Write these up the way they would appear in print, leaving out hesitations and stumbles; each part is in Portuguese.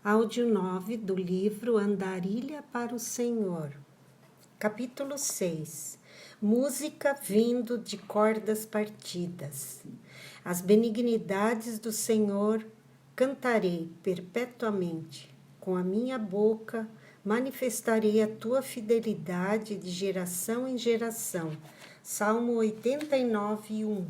Áudio 9 do livro Andarilha para o Senhor. Capítulo 6. Música vindo de cordas partidas. As benignidades do Senhor cantarei perpetuamente. Com a minha boca manifestarei a tua fidelidade de geração em geração. Salmo 89, 1.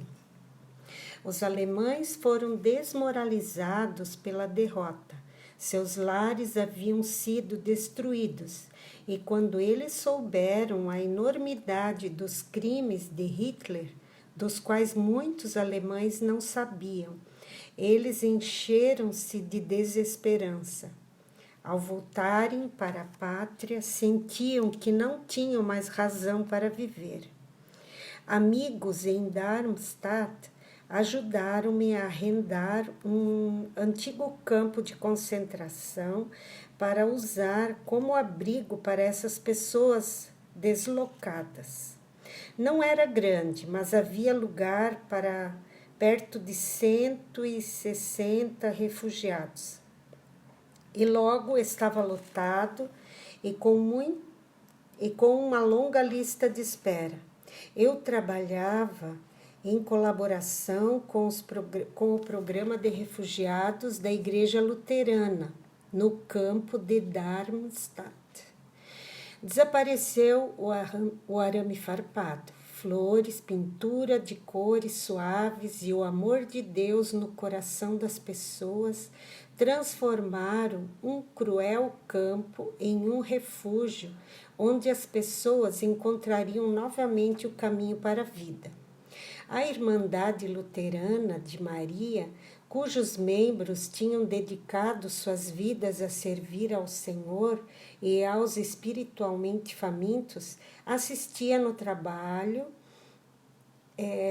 Os alemães foram desmoralizados pela derrota. Seus lares haviam sido destruídos, e quando eles souberam a enormidade dos crimes de Hitler, dos quais muitos alemães não sabiam, eles encheram-se de desesperança. Ao voltarem para a pátria, sentiam que não tinham mais razão para viver. Amigos em Darmstadt ajudaram-me a arrendar um antigo campo de concentração para usar como abrigo para essas pessoas deslocadas. Não era grande, mas havia lugar para perto de 160 refugiados. E logo estava lotado e com uma longa lista de espera. Eu trabalhava em colaboração com o programa de refugiados da Igreja Luterana, no campo de Darmstadt. Desapareceu o arame farpado, flores, pintura de cores suaves e o amor de Deus no coração das pessoas transformaram um cruel campo em um refúgio onde as pessoas encontrariam novamente o caminho para a vida. A Irmandade Luterana de Maria, cujos membros tinham dedicado suas vidas a servir ao Senhor e aos espiritualmente famintos, assistia no trabalho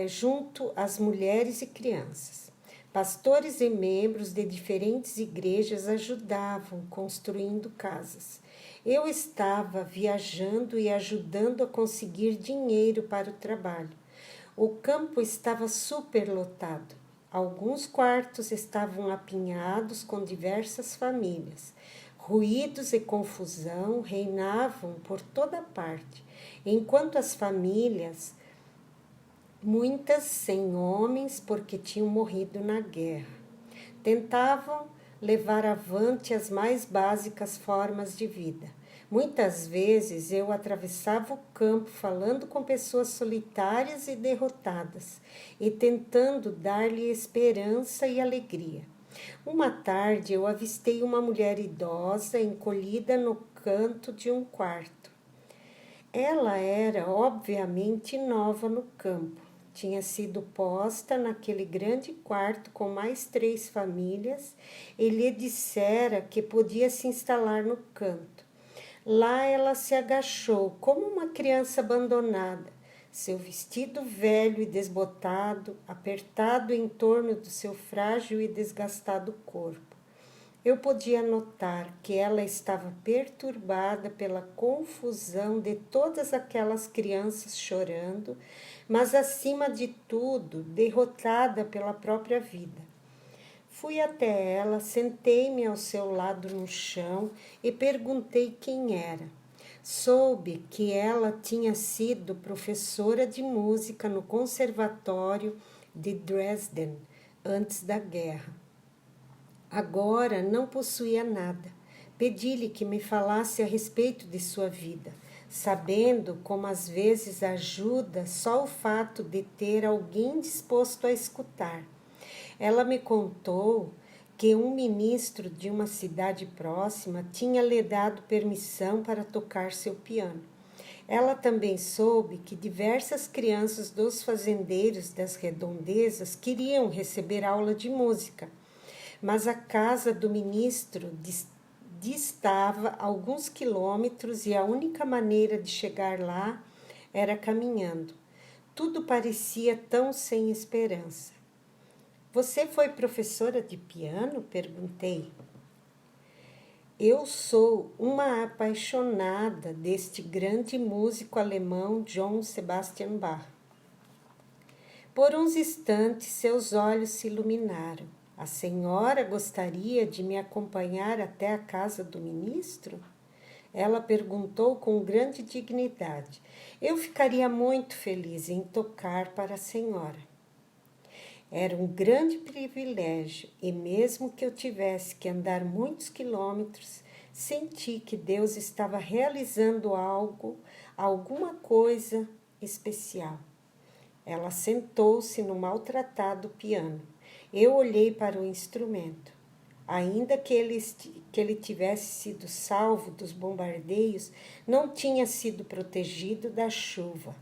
junto às mulheres e crianças. Pastores e membros de diferentes igrejas ajudavam construindo casas. Eu estava viajando e ajudando a conseguir dinheiro para o trabalho. O campo estava superlotado. Alguns quartos estavam apinhados com diversas famílias. Ruídos e confusão reinavam por toda parte, enquanto as famílias, muitas sem homens porque tinham morrido na guerra, tentavam levar avante as mais básicas formas de vida. Muitas vezes eu atravessava o campo falando com pessoas solitárias e derrotadas e tentando dar-lhe esperança e alegria. Uma tarde eu avistei uma mulher idosa encolhida no canto de um quarto. Ela era obviamente nova no campo. Tinha sido posta naquele grande quarto com mais 3 famílias e lhe dissera que podia se instalar no canto. Lá ela se agachou, como uma criança abandonada, seu vestido velho e desbotado, apertado em torno do seu frágil e desgastado corpo. Eu podia notar que ela estava perturbada pela confusão de todas aquelas crianças chorando, mas, acima de tudo, derrotada pela própria vida. Fui até ela, sentei-me ao seu lado no chão e perguntei quem era. Soube que ela tinha sido professora de música no Conservatório de Dresden antes da guerra. Agora não possuía nada. Pedi-lhe que me falasse a respeito de sua vida, sabendo como às vezes ajuda só o fato de ter alguém disposto a escutar. Ela me contou que um ministro de uma cidade próxima tinha lhe dado permissão para tocar seu piano. Ela também soube que diversas crianças dos fazendeiros das redondezas queriam receber aula de música, mas a casa do ministro distava alguns quilômetros e a única maneira de chegar lá era caminhando. Tudo parecia tão sem esperança. Você foi professora de piano? Perguntei. Eu sou uma apaixonada deste grande músico alemão Johann Sebastian Bach. Por uns instantes seus olhos se iluminaram. A senhora gostaria de me acompanhar até a casa do ministro? Ela perguntou com grande dignidade. Eu ficaria muito feliz em tocar para a senhora. Era um grande privilégio e mesmo que eu tivesse que andar muitos quilômetros, senti que Deus estava realizando alguma coisa especial. Ela sentou-se no maltratado piano. Eu olhei para o instrumento. Ainda que ele tivesse sido salvo dos bombardeios, não tinha sido protegido da chuva.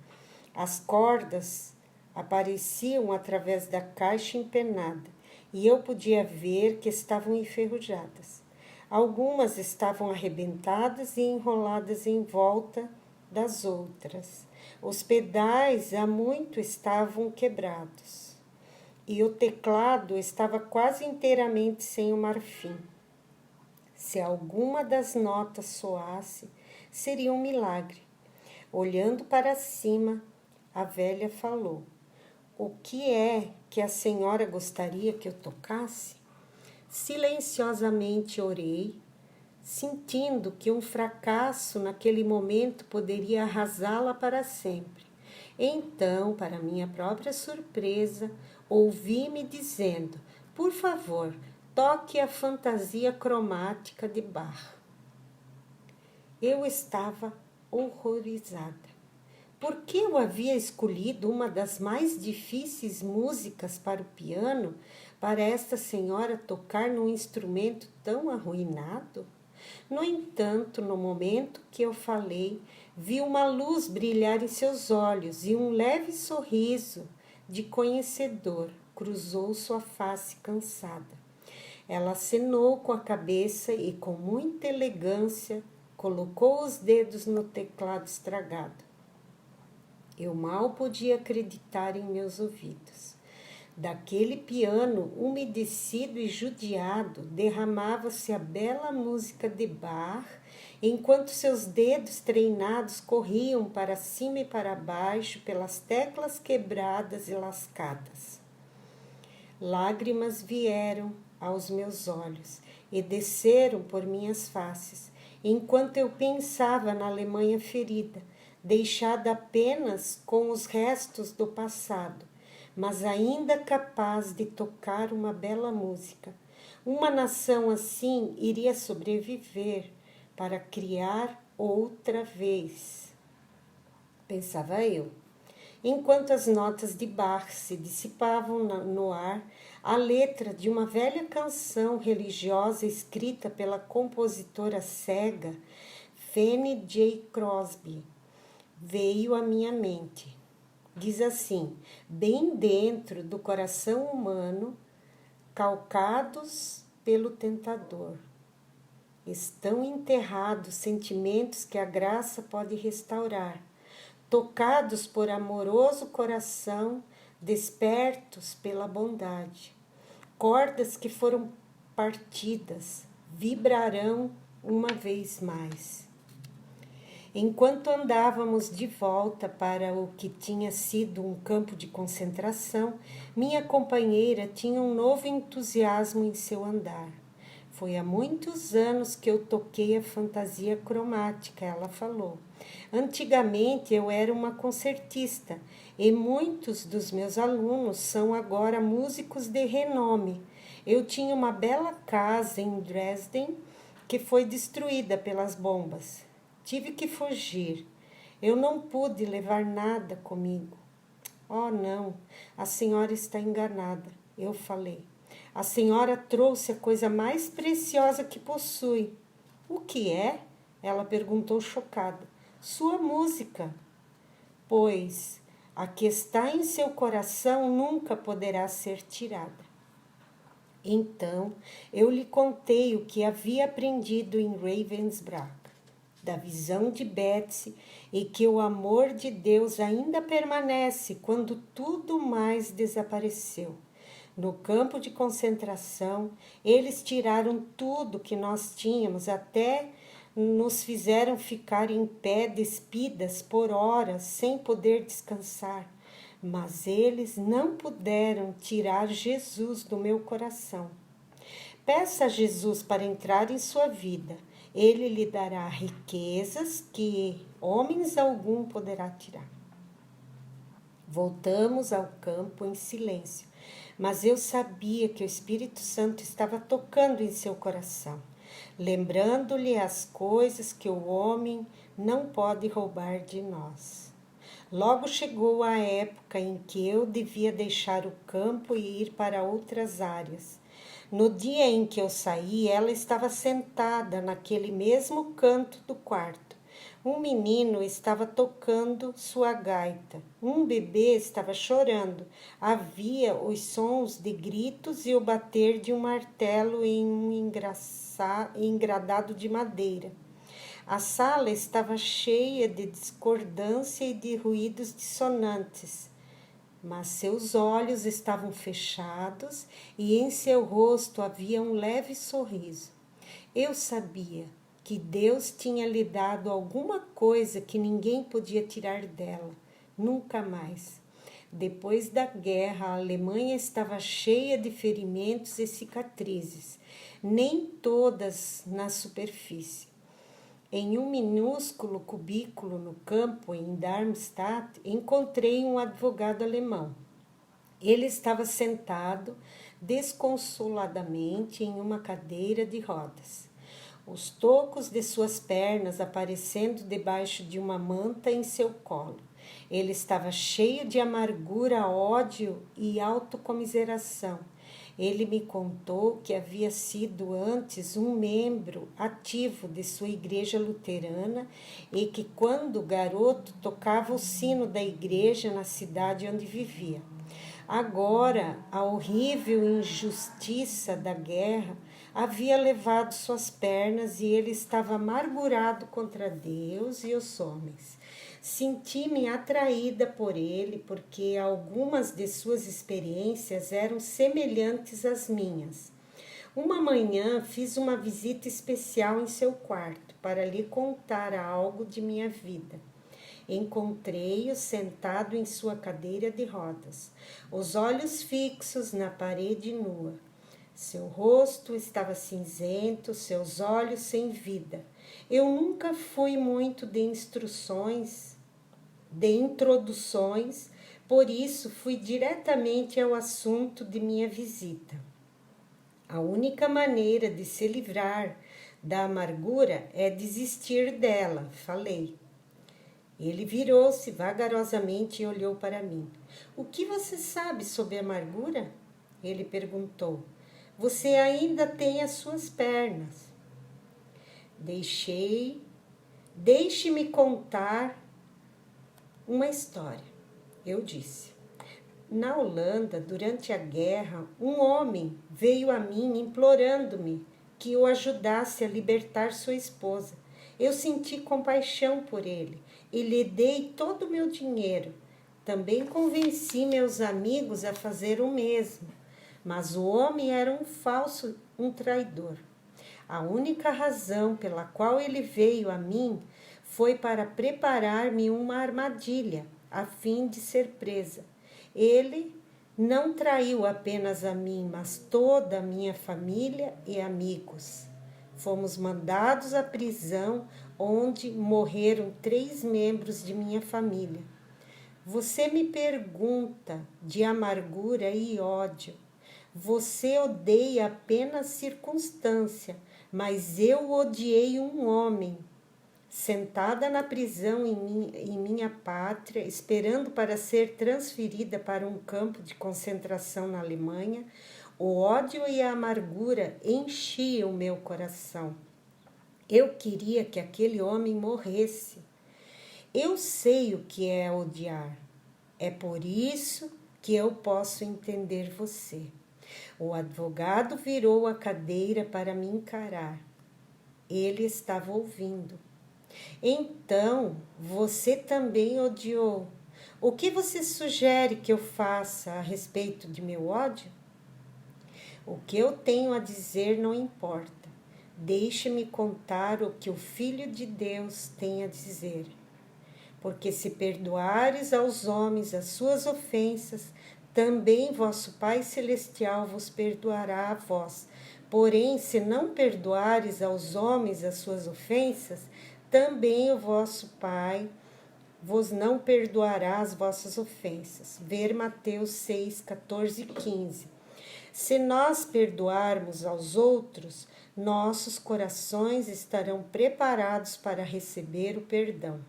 As cordas apareciam através da caixa empenada e eu podia ver que estavam enferrujadas. Algumas estavam arrebentadas e enroladas em volta das outras. Os pedais há muito estavam quebrados e o teclado estava quase inteiramente sem o marfim. Se alguma das notas soasse, seria um milagre. Olhando para cima, a velha falou: o que é que a senhora gostaria que eu tocasse? Silenciosamente orei, sentindo que um fracasso naquele momento poderia arrasá-la para sempre. Então, para minha própria surpresa, ouvi-me dizendo: por favor, toque a fantasia cromática de Bach. Eu estava horrorizada. Por que eu havia escolhido uma das mais difíceis músicas para o piano para esta senhora tocar num instrumento tão arruinado? No entanto, no momento que eu falei, vi uma luz brilhar em seus olhos e um leve sorriso de conhecedor cruzou sua face cansada. Ela acenou com a cabeça e, com muita elegância, colocou os dedos no teclado estragado. Eu mal podia acreditar em meus ouvidos. Daquele piano umedecido e judiado derramava-se a bela música de Bach, enquanto seus dedos treinados corriam para cima e para baixo pelas teclas quebradas e lascadas. Lágrimas vieram aos meus olhos e desceram por minhas faces, enquanto eu pensava na Alemanha ferida, deixada apenas com os restos do passado, mas ainda capaz de tocar uma bela música. Uma nação assim iria sobreviver para criar outra vez, pensava eu. Enquanto as notas de Bach se dissipavam no ar, a letra de uma velha canção religiosa escrita pela compositora cega Fanny J. Crosby veio à minha mente. Diz assim: bem dentro do coração humano, calcados pelo tentador, estão enterrados sentimentos que a graça pode restaurar, tocados por amoroso coração, despertos pela bondade. Cordas que foram partidas vibrarão uma vez mais. Enquanto andávamos de volta para o que tinha sido um campo de concentração, minha companheira tinha um novo entusiasmo em seu andar. Foi há muitos anos que eu toquei a fantasia cromática, ela falou. Antigamente eu era uma concertista e muitos dos meus alunos são agora músicos de renome. Eu tinha uma bela casa em Dresden que foi destruída pelas bombas. Tive que fugir. Eu não pude levar nada comigo. Oh, não, a senhora está enganada, eu falei. A senhora trouxe a coisa mais preciosa que possui. O que é? Ela perguntou chocada. Sua música. Pois a que está em seu coração nunca poderá ser tirada. Então eu lhe contei o que havia aprendido em Ravensbrück, da visão de Betsy, e que o amor de Deus ainda permanece quando tudo mais desapareceu. No campo de concentração, eles tiraram tudo que nós tínhamos, até nos fizeram ficar em pé despidas por horas, sem poder descansar. mas eles não puderam tirar Jesus do meu coração. Peça a Jesus para entrar em sua vida. Ele lhe dará riquezas que homens algum poderá tirar. Voltamos ao campo em silêncio, mas eu sabia que o Espírito Santo estava tocando em seu coração, lembrando-lhe as coisas que o homem não pode roubar de nós. Logo chegou a época em que eu devia deixar o campo e ir para outras áreas. No dia em que eu saí, ela estava sentada naquele mesmo canto do quarto. Um menino estava tocando sua gaita. Um bebê estava chorando. Havia os sons de gritos e o bater de um martelo em um engradado de madeira. A sala estava cheia de discordância e de ruídos dissonantes, mas seus olhos estavam fechados e em seu rosto havia um leve sorriso. Eu sabia que Deus tinha lhe dado alguma coisa que ninguém podia tirar dela, nunca mais. Depois da guerra, a Alemanha estava cheia de ferimentos e cicatrizes, nem todas na superfície. Em um minúsculo cubículo no campo em Darmstadt, encontrei um advogado alemão. Ele estava sentado desconsoladamente em uma cadeira de rodas, os tocos de suas pernas aparecendo debaixo de uma manta em seu colo. Ele estava cheio de amargura, ódio e autocomiseração. Ele me contou que havia sido antes um membro ativo de sua igreja luterana e que, quando garoto, tocava o sino da igreja na cidade onde vivia. Agora, a horrível injustiça da guerra havia levado suas pernas e ele estava amargurado contra Deus e os homens. Senti-me atraída por ele porque algumas de suas experiências eram semelhantes às minhas. Uma manhã fiz uma visita especial em seu quarto para lhe contar algo de minha vida. Encontrei-o sentado em sua cadeira de rodas, os olhos fixos na parede nua. Seu rosto estava cinzento, seus olhos sem vida. Eu nunca fui muito de introduções, por isso fui diretamente ao assunto de minha visita. A única maneira de se livrar da amargura é desistir dela, falei. Ele virou-se vagarosamente e olhou para mim. O que você sabe sobre a amargura? Ele perguntou. Você ainda tem as suas pernas. Deixe-me contar uma história, eu disse. Na Holanda, durante a guerra, um homem veio a mim implorando-me que o ajudasse a libertar sua esposa. Eu senti compaixão por ele e lhe dei todo o meu dinheiro. Também convenci meus amigos a fazer o mesmo, mas o homem era um traidor. A única razão pela qual ele veio a mim foi para preparar-me uma armadilha, a fim de ser presa. Ele não traiu apenas a mim, mas toda a minha família e amigos. Fomos mandados à prisão, onde morreram 3 membros de minha família. Você me pergunta de amargura e ódio. Você odeia apenas circunstância, mas eu odiei um homem. Sentada na prisão em minha pátria, esperando para ser transferida para um campo de concentração na Alemanha, o ódio e a amargura enchiam o meu coração. Eu queria que aquele homem morresse. Eu sei o que é odiar. É por isso que eu posso entender você. O advogado virou a cadeira para me encarar. Ele estava ouvindo. Então, você também odiou. O que você sugere que eu faça a respeito de meu ódio? O que eu tenho a dizer não importa. Deixe-me contar o que o Filho de Deus tem a dizer. Porque se perdoares aos homens as suas ofensas, também vosso Pai Celestial vos perdoará a vós. Porém, se não perdoares aos homens as suas ofensas, também o vosso Pai vos não perdoará as vossas ofensas. Ver Mateus 6, 14 e 15. Se nós perdoarmos aos outros, nossos corações estarão preparados para receber o perdão.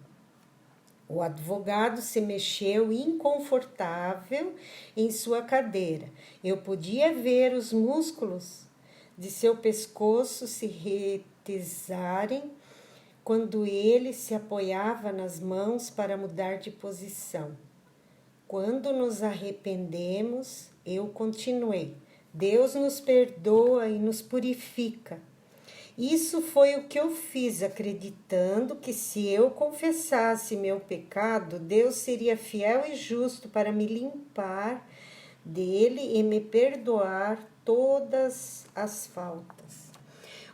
O advogado se mexeu inconfortável em sua cadeira. Eu podia ver os músculos de seu pescoço se retesarem quando ele se apoiava nas mãos para mudar de posição. Quando nos arrependemos, eu continuei. Deus nos perdoa e nos purifica. Isso foi o que eu fiz, acreditando que se eu confessasse meu pecado, Deus seria fiel e justo para me limpar dele e me perdoar todas as faltas.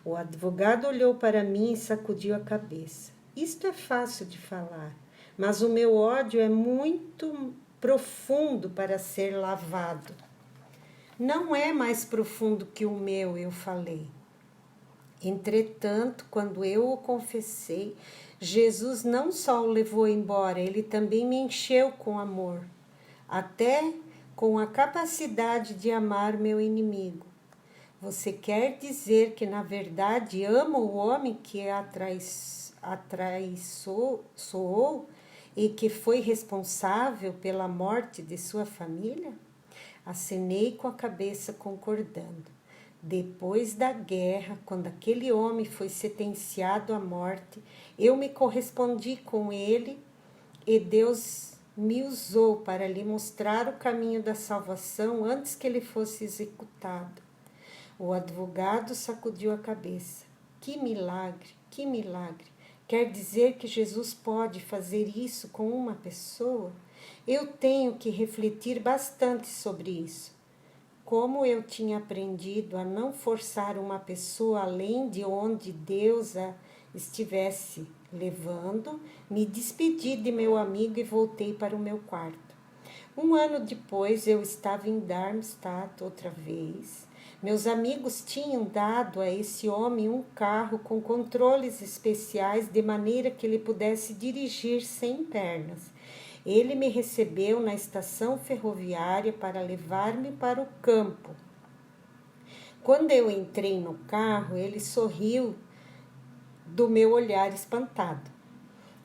O advogado olhou para mim e sacudiu a cabeça. Isto é fácil de falar, mas o meu ódio é muito profundo para ser lavado. Não é mais profundo que o meu, eu falei. Entretanto, quando eu o confessei, Jesus não só o levou embora, ele também me encheu com amor, até com a capacidade de amar meu inimigo. Você quer dizer que, na verdade, ama o homem que atraiçoou e que foi responsável pela morte de sua família? Acenei com a cabeça, concordando. Depois da guerra, quando aquele homem foi sentenciado à morte, eu me correspondi com ele e Deus me usou para lhe mostrar o caminho da salvação antes que ele fosse executado. O advogado sacudiu a cabeça. Que milagre, que milagre! Quer dizer que Jesus pode fazer isso com uma pessoa? Eu tenho que refletir bastante sobre isso. Como eu tinha aprendido a não forçar uma pessoa além de onde Deus a estivesse levando, me despedi de meu amigo e voltei para o meu quarto. 1 ano depois, eu estava em Darmstadt outra vez. Meus amigos tinham dado a esse homem um carro com controles especiais de maneira que ele pudesse dirigir sem pernas. Ele me recebeu na estação ferroviária para levar-me para o campo. Quando eu entrei no carro, ele sorriu do meu olhar espantado.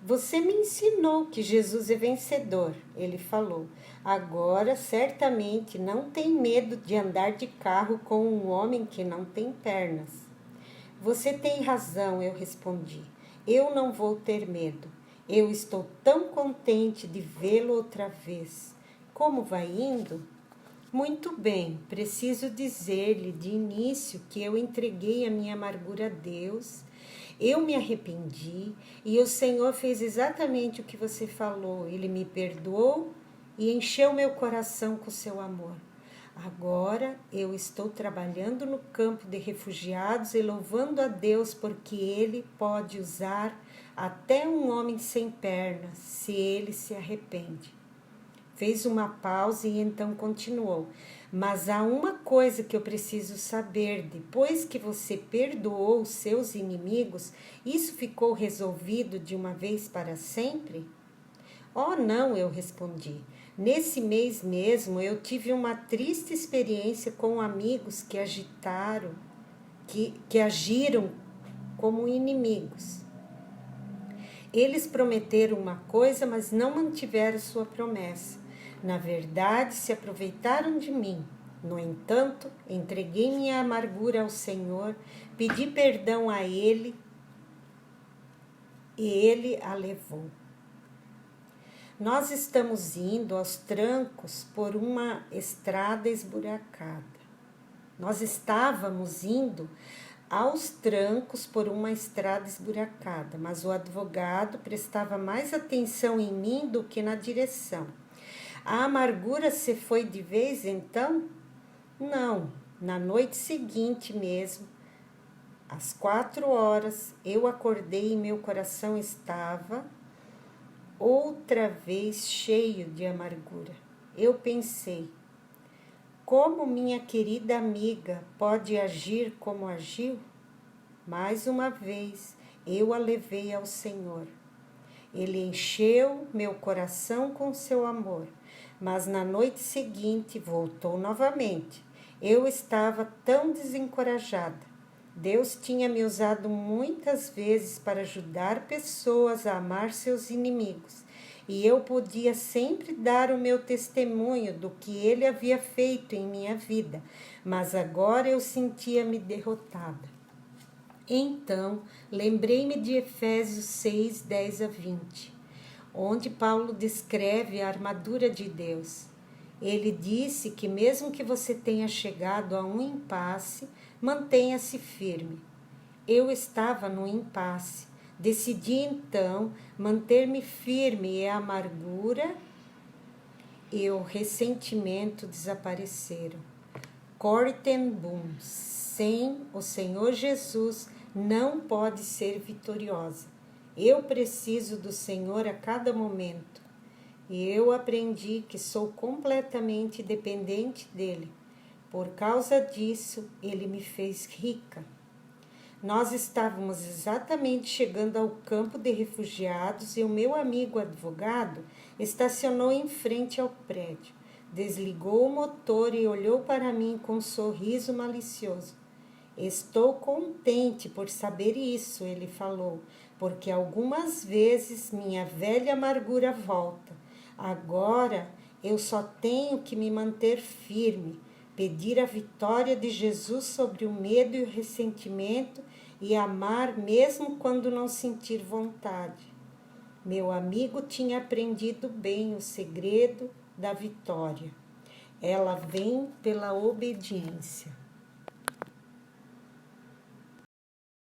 Você me ensinou que Jesus é vencedor, ele falou. Agora, certamente, não tem medo de andar de carro com um homem que não tem pernas. Você tem razão, eu respondi. Eu não vou ter medo. Eu estou tão contente de vê-lo outra vez. Como vai indo? Muito bem, preciso dizer-lhe de início que eu entreguei a minha amargura a Deus, eu me arrependi e o Senhor fez exatamente o que você falou. Ele me perdoou e encheu meu coração com seu amor. Agora eu estou trabalhando no campo de refugiados e louvando a Deus porque Ele pode usar até um homem sem pernas, se ele se arrepende. Fez uma pausa e então continuou. Mas há uma coisa que eu preciso saber. Depois que você perdoou os seus inimigos, isso ficou resolvido de uma vez para sempre? Oh, não, eu respondi. Nesse mês mesmo, eu tive uma triste experiência com amigos que agiram como inimigos. Eles prometeram uma coisa, mas não mantiveram sua promessa. Na verdade, se aproveitaram de mim. No entanto, entreguei minha amargura ao Senhor, pedi perdão a Ele e Ele a levou. Nós estamos indo aos trancos por uma estrada esburacada. Nós estávamos indo aos trancos por uma estrada esburacada, mas o advogado prestava mais atenção em mim do que na direção. A amargura se foi de vez então? Não, na noite seguinte mesmo, às 4 horas, eu acordei e meu coração estava outra vez cheio de amargura. Eu pensei, como minha querida amiga pode agir como agiu? Mais uma vez, eu a levei ao Senhor. Ele encheu meu coração com seu amor, mas na noite seguinte voltou novamente. Eu estava tão desencorajada. Deus tinha me usado muitas vezes para ajudar pessoas a amar seus inimigos, e eu podia sempre dar o meu testemunho do que ele havia feito em minha vida, mas agora eu sentia-me derrotada. Então, lembrei-me de Efésios 6, 10 a 20, onde Paulo descreve a armadura de Deus. Ele disse que mesmo que você tenha chegado a um impasse, mantenha-se firme. Eu estava no impasse. Decidi então manter-me firme e a amargura e o ressentimento desapareceram. Corrie ten Boom: sem o Senhor Jesus não pode ser vitoriosa. Eu preciso do Senhor a cada momento. E eu aprendi que sou completamente dependente dele. Por causa disso, ele me fez rica. Nós estávamos exatamente chegando ao campo de refugiados e o meu amigo advogado estacionou em frente ao prédio. Desligou o motor e olhou para mim com um sorriso malicioso. Estou contente por saber isso, ele falou, porque algumas vezes minha velha amargura volta. Agora eu só tenho que me manter firme, pedir a vitória de Jesus sobre o medo e o ressentimento e amar mesmo quando não sentir vontade. Meu amigo tinha aprendido bem o segredo da vitória. Ela vem pela obediência.